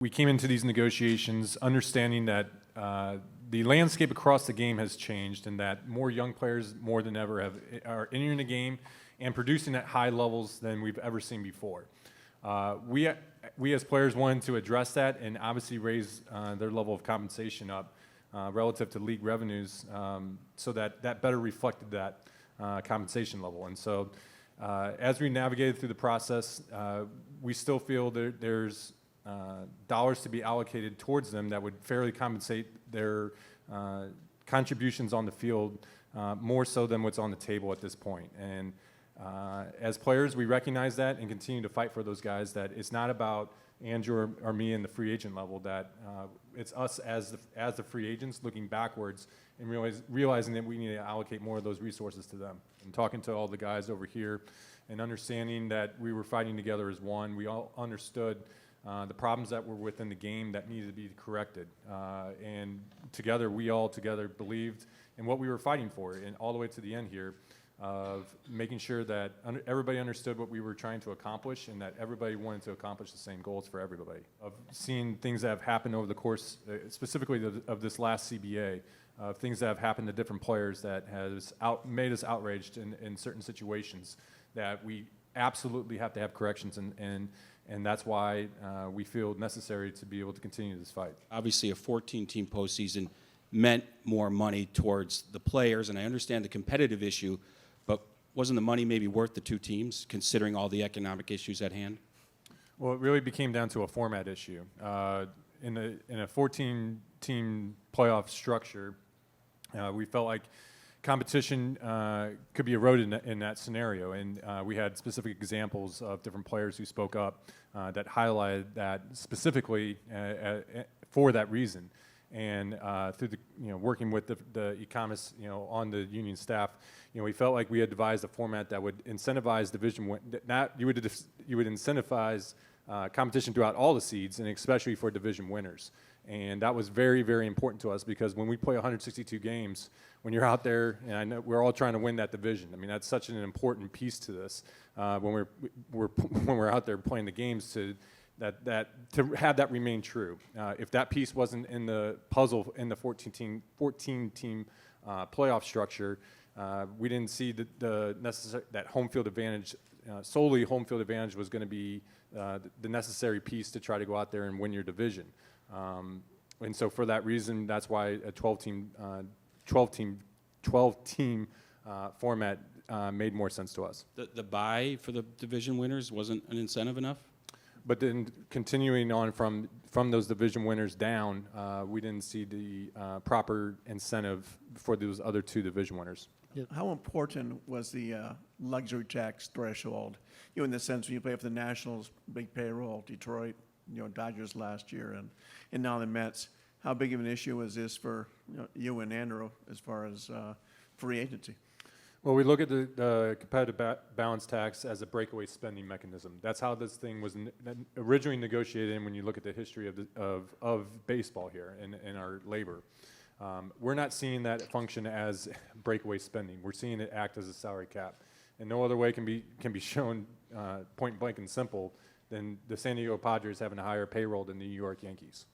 We came into these negotiations understanding that the landscape across the game has changed and that more young players more than ever are entering the game and producing at high levels than we've ever seen before. We as players wanted to address that and obviously raise their level of compensation up relative to league revenues so that better reflected that compensation level. And so as we navigated through the process, we still feel there's dollars to be allocated towards them that would fairly compensate their contributions on the field more so than what's on the table at this point. And as players, we recognize that and continue to fight for those guys, that it's not about Andrew or me in the free agent level, that it's us as the free agents looking backwards and realizing that we need to allocate more of those resources to them. And talking to all the guys over here and understanding that we were fighting together as one, we all understood the problems that were within the game that needed to be corrected. And together, we all together believed in what we were fighting for, and all the way to the end here, of making sure that everybody understood what we were trying to accomplish and that everybody wanted to accomplish the same goals for everybody. Of seeing things that have happened over the course, specifically of this last CBA, things that have happened to different players that has made us outraged in certain situations, that we absolutely have to have corrections, and that's why we feel necessary to be able to continue this fight. Obviously, a 14-team postseason meant more money towards the players, and I understand the competitive issue, but wasn't the money maybe worth the two teams, considering all the economic issues at hand? Well, it really became down to a format issue. In a 14-team playoff structure, we felt like competition could be eroded in that scenario, and we had specific examples of different players who spoke up that highlighted that specifically for that reason. And through the working with the economists on the union staff, we felt like we had devised a format that would incentivize you would incentivize competition throughout all the seeds, and especially for division winners. And that was very, very important to us, because when we play 162 games, when you're out there, and I know we're all trying to win that division. I mean, that's such an important piece to this when we're out there playing the games, to have that remain true. If that piece wasn't in the puzzle in the 14-team playoff structure, we didn't see that home field advantage. Solely home field advantage was going to be the necessary piece to try to go out there and win your division. And so for that reason, that's why a 12-team format made more sense to us. The bye for the division winners wasn't an incentive enough? But then continuing on from those division winners down, we didn't see the proper incentive for those other two division winners. How important was the luxury tax threshold? In the sense when you play for the Nationals, big payroll, Detroit, Dodgers last year, and now the Mets. How big of an issue is this for you and Andrew as far as free agency? Well, we look at the competitive balance tax as a breakaway spending mechanism. That's how this thing was originally negotiated. And when you look at the history of baseball here and our labor, we're not seeing that function as breakaway spending. We're seeing it act as a salary cap, and no other way can be shown point blank and simple than the San Diego Padres having a higher payroll than the New York Yankees.